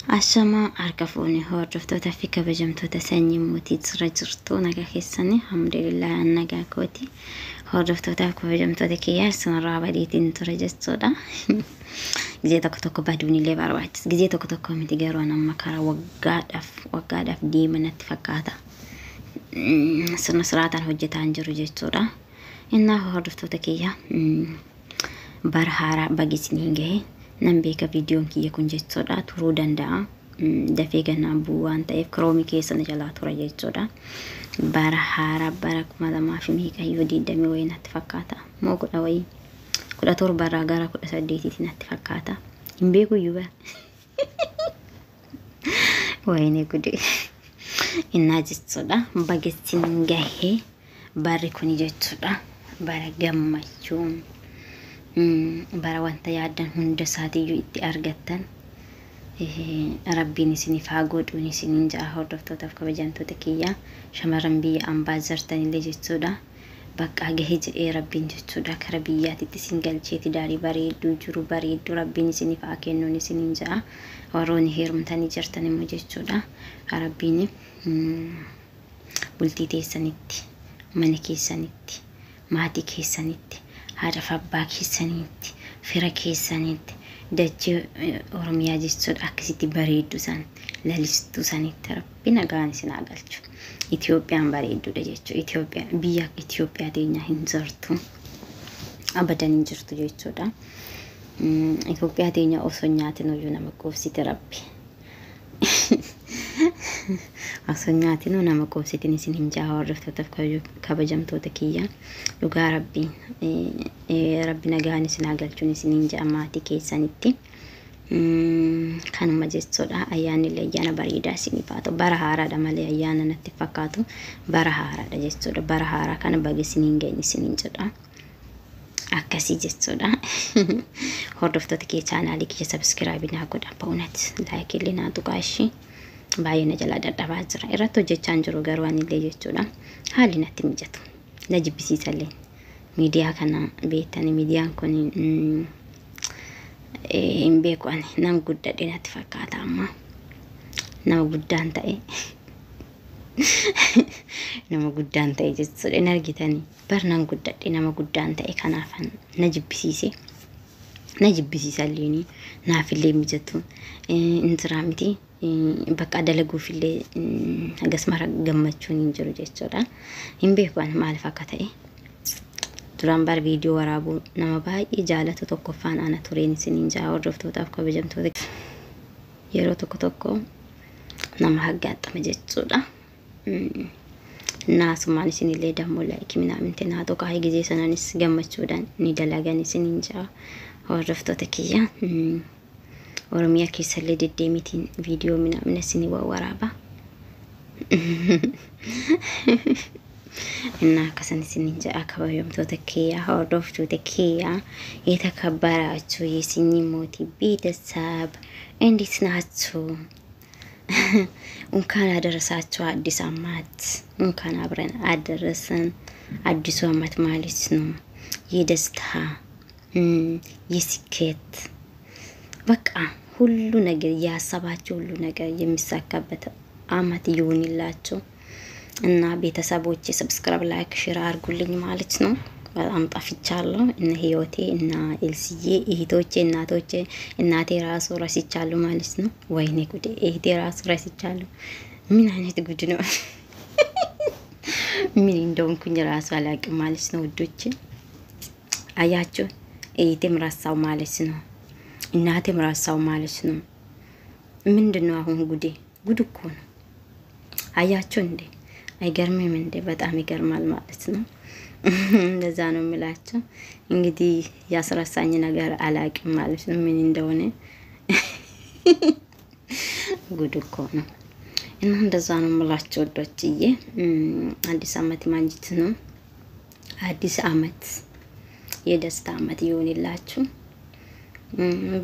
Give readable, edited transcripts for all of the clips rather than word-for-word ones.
Ashama arkafuni hordoftoota fi kabajamtoota sanyii mootii sirra jirtu nagaa keessanii alhamdulillah nagaa kooti hordoftoota kabajamtoota kiyyaa sanarraa badiitiin ture jechuudha. Gizee tokko baduun illee barbaachisa. Gizee tokko miti garuu amma karaa waggaadhaaf deemanatti fakkaata. Sirna siraataan hojjetaan jiru jechuudha. Innaa hordoftoota kiyyaa bara haaraa bagisniin gahe nan beeka viidiyoon kiyya kun jechuudha turuu danda'a. Dafee ganaa bu'aan ta'eef kiroomi keessan jalaa tura jechuudha. Bara haaraa bara 2020 wayinatti fakkaata. Moo kudha wayi 17 gara 18 natti fakkaata. Hin beeku yuba. Wayine gudi. Innaa jechuudha bagisniin gahe barri kun jechuudha. Bara gammachuun bara wanta yaadan hunda saatiyyuu itti argattan rabbiin isiniif haa godhuun isiniin ja'a hordoftootaaf kabajamtoota kiyyaa shamarran biyya ambaa zartan illee jechuudha. Bakka gahee jedhee rabbiin jechuudha kara biyyaatitti isin galcheeti daarii bareedduu jiru bareedduu rabbiin isiniif haa kennuun isiniin ja'a. Warroonni heerumtanii jirtan immoo jechuudha rabbiin bultii teessanitti mana keessanitti maatii keessanitti haadha abbaa keessanitti fira keessanitti dachee Oromiyaa jechuudha akkasitti bareeddu san lalistuu sanitti rabbi nagaan isin haa galchu. Itiyoophiyaan bareedduudha jechuudha. Itiyoophiyaa biyya Itiyoophiyaa teenya hin jirtu abadan hin jirtu jechuudha. Itiyoophiyaa teenya osoo nyaatiin iyyuu nama qoobsite rabbi. Osoo nyaatiin nama qoobsitiin isin hin jaha hordoftootaf kabajamtoota kiyyaa dhugaa rabbi nagaan isin haa galchuun isin hin jaha maatii keessanitti. Kanuma jechuudha ayyaanni ayyaana bareedaa isiniif haa ta'u bara haaraadha malee ayyaana natti fakkaatu bara haaraadha jechuudha. Bara haaraa kana baga isiniin ga'e isiniin jedha. Akkasii jechuudha. Hordoftoota kee chaanaalii kiyya subscribe naa godhaa ba'uunati like illee naa tuqaa ishii. Baay'ina jala dadhabaa jira. Irratti hojjechaan jiru garuu ani illee jechuudha. Haalli natti mijatu. Na jibbisiisallee. Miidiyaa kana beektanii miidiyaan kun hin beeku ani nama guddadhe natti fakkaata amma. Nama guddaan ta'e. Nama guddaan ta'e jechuudha. Hin argitanii barnaan guddadhe nama guddaan ta'e kanaafan na jibbisiise. Na jibbisiisallee naaf illee mijatu. Intiraa miti. Bakka dalaguuf illee hagas mara gammachuun hin jiru jechuudha. Hin beeku ani maaliif akka ta'e. Duraan bar viidiyoo waraabuu nama baay'ee jaalatu tokkoffaan ana tureen isiniin jaha hordoftootaaf kabajamtoota yeroo tokko nama haggaaxama jechuudha. Naasumaan isinillee dammoo laayikii minaaminti naa tokko gizee sananis gammachuudhaan ni dalagan isiniin jaha hordoftoota kiyya. Oromiyaa keessallee deddeemitiin viidiyoo minaamin isinii waraaba. Innaa akkasan isiniin jaha kabajamtoota kiyyaa hordoftoota kiyyaa የተከበራችሁ የስኒ ሞቲ ቤተሰብ እንዴት ናችሁ? እንኳን አደረሳችሁ አዲስ አመት እንኳን አብረን አደረሰን። አዲሱ አመት ማለት ነው የደስታ የስኬት በቃ ሁሉ ነገር ያሰባችሁ ሁሉ ነገር የሚሳካበት አመት ይሁንላችሁ። እና ቤተሰቦቼ ሰብስክራይብ ላይክ ሼር አድርጉልኝ ማለት ነው። በጣም ጠፍቻለሁ። እነ ህይወቴ እና ኤልሲዬ እህቶቼ እናቶቼ እናቴ ራሱ ረስቻለሁ ማለት ነው። ወይኔ ጉዴ እህቴ ራሱ ረስቻለሁ። ምን አይነት ጉድ ነው? ምን እንደሆንኩኝ ራሱ አላውቅም ማለት ነው ውዶቼ። አያችሁ እህቴም ረሳው ማለት ነው። እናቴም ረሳው ማለት ነው። ምንድነው አሁን ጉዴ? ጉድ እኮ ነው። አያችሁ እንዴ? አይገርምም እንዴ? በጣም ይገርማል ማለት ነው። እንደዛ ነው የምላችሁ። እንግዲህ ያስረሳኝ ነገር አላውቅም ማለት ነው ምን እንደሆነ። ጉድ እኮ ነው። እና እንደዛ ነው የምላችሁ ወዶችዬ። አዲስ አመት ማንጂት ነው። አዲስ አመት የደስታ አመት ይሁንላችሁ።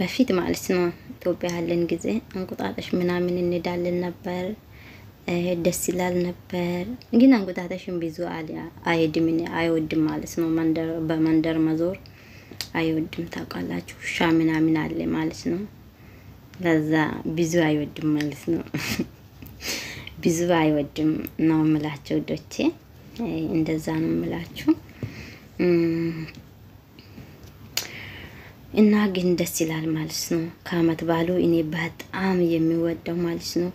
በፊት ማለት ነው ኢትዮጵያ ያለን ጊዜ እንቁጣጣሽ ምናምን እንሄዳለን ነበር። ደስ ይላል ነበር። ግን አንጎታታሽን ብዙ አይወድም ማለት ነው። በመንደር መዞር አይወድም ታውቃላችሁ። ሻ ምናምን አለ ማለት ነው። ለዛ ብዙ አይወድም ማለት ነው። ብዙ አይወድም ነው የምላቸው ዶቼ እንደዛ ነው የምላችሁ። እና ግን ደስ ይላል ማለት ነው። ከአመት ባሉ እኔ በጣም የሚወደው ማለት ነው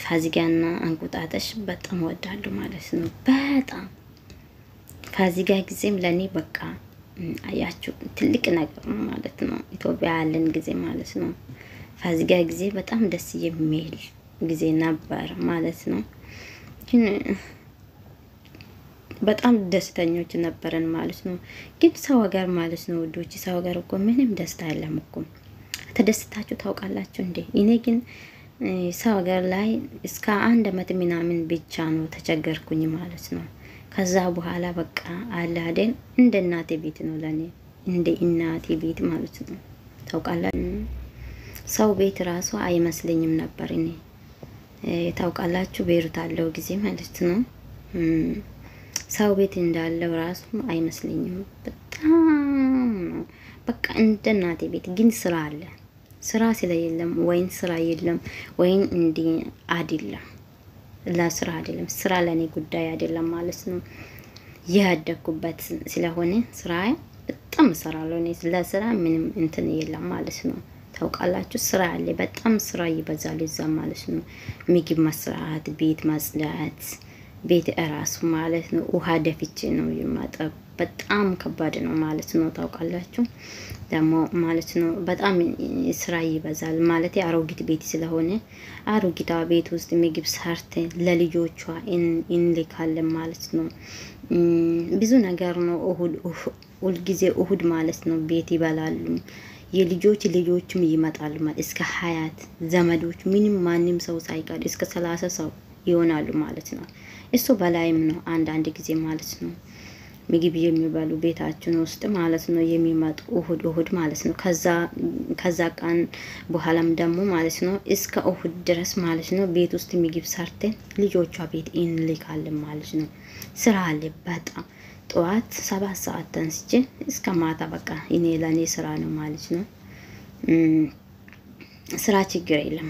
ፋሲካና እንቁጣጣሽ በጣም ወዳለሁ ማለት ነው። በጣም ፋሲካ ጊዜም ለኔ በቃ አያችሁ ትልቅ ነገር ነው ማለት ነው። ኢትዮጵያ ያለን ጊዜ ማለት ነው። ፋሲካ ጊዜ በጣም ደስ የሚል ጊዜ ነበር ማለት ነው። ግን በጣም ደስተኞች ነበረን ማለት ነው። ግን ሰው ሀገር ማለት ነው ውዶች፣ ሰው ሀገር እኮ ምንም ደስታ የለም እኮ። ተደስታችሁ ታውቃላችሁ እንዴ? እኔ ግን ሰው ሀገር ላይ እስከ 1 አመት ምናምን ብቻ ነው ተቸገርኩኝ ማለት ነው። ከዛ በኋላ በቃ አለ አይደል እንደ እናቴ ቤት ነው ለኔ፣ እንደ እናቴ ቤት ማለት ነው። ታውቃላችሁ ሰው ቤት ራሱ አይመስለኝም ነበር እኔ። ታውቃላችሁ ቤሩት አለው ጊዜ ማለት ነው ሰው ቤት እንዳለው ራሱ አይመስለኝም። በጣም በቃ እንደ እናቴ ቤት። ግን ስራ አለ። ስራ ስለሌለም ወይን ስራ የለም ወይን እንዲ አይደለም፣ ለስራ አይደለም። ስራ ለኔ ጉዳይ አይደለም ማለት ነው። ያደኩበት ስለሆነ ስራ በጣም እሰራለሁ እኔ። ለስራ ምንም እንትን የለም ማለት ነው። ታውቃላችሁ ስራ አለ፣ በጣም ስራ ይበዛል እዛ ማለት ነው። ምግብ መስራት፣ ቤት ማጽዳት፣ ቤት እራሱ ማለት ነው። ውሃ ደፍቼ ነው የማጠብ። በጣም ከባድ ነው ማለት ነው። ታውቃላችሁ ደግሞ ማለት ነው በጣም ስራ ይበዛል ማለት አሮጊት ቤት ስለሆነ አሮጊቷ ቤት ውስጥ ምግብ ሰርተን ለልጆቿ እንልካለን ማለት ነው። ብዙ ነገር ነው። ሁል ጊዜ እሁድ ማለት ነው ቤት ይበላሉ። ልጆችም ይመጣሉ ማለት እስከ 20 ዘመዶች ምንም ማንም ሰው ሳይቀር እስከ 30 ሰው ይሆናሉ ማለት ነው። እሱ በላይም ነው አንዳንድ ጊዜ ማለት ነው። ምግብ የሚበሉ ቤታችን ውስጥ ማለት ነው የሚመጡ እሁድ ማለት ነው። ከዛ ቀን በኋላም ደግሞ ማለት ነው እስከ እሁድ ድረስ ማለት ነው ቤት ውስጥ ምግብ ሰርተን ልጆቿ ቤት እንልካለን ማለት ነው። ስራ አለ በጣም ጠዋት 7 ሰዓት ተንስቼ እስከ ማታ በቃ እኔ ለኔ ስራ ነው ማለት ነው። ስራ ችግር የለም።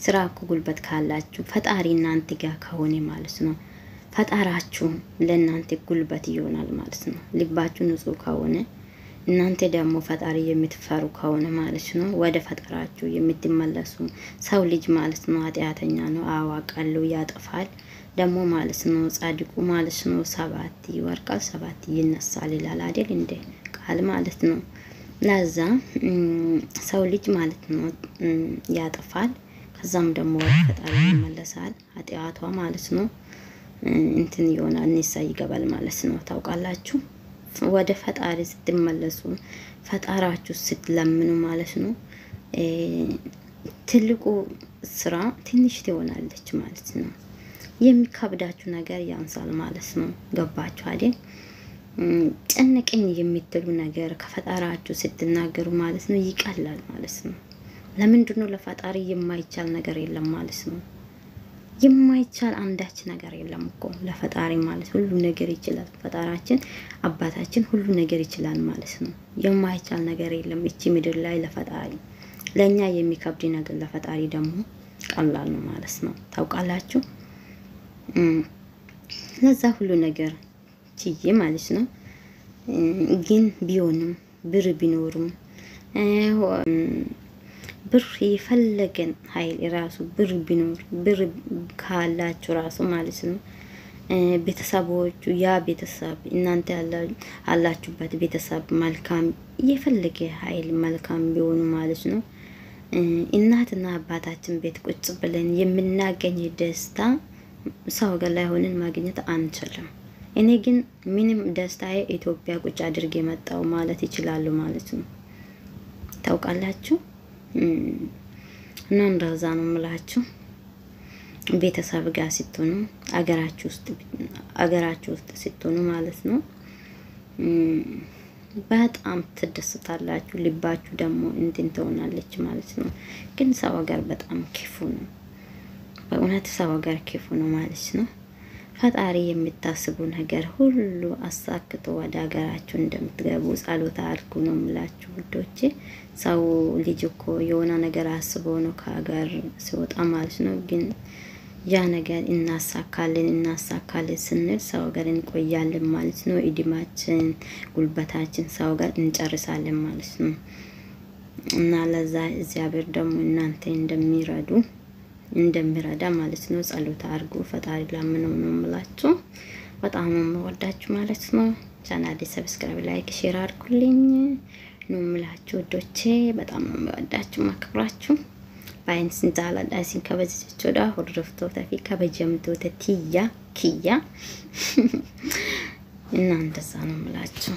ስራ እኮ ጉልበት ካላችሁ ፈጣሪ እናንተ ጋር ከሆነ ማለት ነው ፈጣራችሁ ለእናንተ ጉልበት ይሆናል ማለት ነው። ልባችሁ ንጹህ ከሆነ እናንተ ደግሞ ፈጣሪ የምትፈሩ ከሆነ ማለት ነው ወደ ፈጣራችሁ የምትመለሱ ሰው ልጅ ማለት ነው ኃጢአተኛ ነው አዋቃለሁ ያጠፋል ደግሞ ማለት ነው ጻድቁ ማለት ነው 7 ይወርቃል 7 ይነሳል ይላል አይደል እንደ ቃል ማለት ነው። ለዛ ሰው ልጅ ማለት ነው ያጠፋል ከዛም ደግሞ ወደ ፈጣሪ ይመለሳል። ኃጢአቷ ማለት ነው እንትን ይሆናል ንስሐ ይገባል ማለት ነው። ታውቃላችሁ ወደ ፈጣሪ ስትመለሱ ፈጣራችሁ ስትለምኑ ማለት ነው ትልቁ ስራ ትንሽ ትሆናለች ማለት ነው። የሚከብዳችሁ ነገር ያንሳል ማለት ነው። ገባችሁ አይደል? ጨነቀኝ የምትሉ ነገር ከፈጣራችሁ ስትናገሩ ማለት ነው ይቀላል ማለት ነው። ለምንድን ነው ለፈጣሪ የማይቻል ነገር የለም ማለት ነው። የማይቻል አንዳች ነገር የለም እኮ ለፈጣሪ ማለት ሁሉ ነገር ይችላል። ፈጣራችን አባታችን ሁሉ ነገር ይችላል ማለት ነው። የማይቻል ነገር የለም እቺ ምድር ላይ ለፈጣሪ። ለኛ የሚከብድ ነገር ለፈጣሪ ደግሞ ቀላል ነው ማለት ነው። ታውቃላችሁ ለዛ ሁሉ ነገር ችዬ ማለት ነው። ግን ቢሆንም ብር ቢኖርም ብር የፈለገን ኃይል ራሱ ብር ቢኖር ብር ካላችሁ ራሱ ማለት ነው ቤተሰቦቹ ያ ቤተሰብ እናንተ ያላችሁበት ቤተሰብ መልካም የፈለገ ኃይል መልካም ቢሆኑ ማለት ነው እናትና አባታችን ቤት ቁጭ ብለን የምናገኝ ደስታ ሰው ጋር ላይ ሆነን ማግኘት አንችልም። እኔ ግን ምንም ደስታዬ ኢትዮጵያ ቁጭ አድርጌ መጣው ማለት ይችላል ማለት ነው። ታውቃላችሁ እና እንደዛ ነው የምላችሁ። ቤተሰብ ጋር ስትሆኑ አገራችሁ ውስጥ ስትሆኑ ማለት ነው በጣም ትደስታላችሁ። ልባችሁ ደግሞ እንትን ትሆናለች ማለት ነው። ግን ሰው ሀገር በጣም ክፉ ነው። በእውነት ሰው ሀገር ክፉ ነው ማለት ነው። ፈጣሪ የምታስቡ ነገር ሁሉ አሳክቶ ወደ ሀገራችሁ እንደምትገቡ ጸሎት አድርጉ ነው የምላችሁ ውዶቼ። ሰው ልጅ እኮ የሆነ ነገር አስቦ ነው ከሀገር ሲወጣ ማለት ነው። ግን ያ ነገር እናሳካለን ስንል ሰው ጋር እንቆያለን ማለት ነው። እድሜያችን ጉልበታችን ሰው ጋር እንጨርሳለን ማለት ነው። እና ለዛ እግዚአብሔር ደግሞ እናንተ እንደሚረዳ ማለት ነው ጸሎት አድርጉ። ፈጣሪ ለምነው ነው የምላችሁ። በጣም ወዳችሁ ማለት ነው። ቻናሌ ሰብስክራይብ፣ ላይክ፣ ሼር አድርጉልኝ ነው የምላችሁ ውዶቼ። በጣም ወዳችሁ ማክብራችሁ ባይንስ እንዛላ ዳሲን ከበዚች ወዳ ወርደፍቶ ተፊ ከበጀምቶ ተቲያ ኪያ እና እንደዛ ነው የምላችሁ።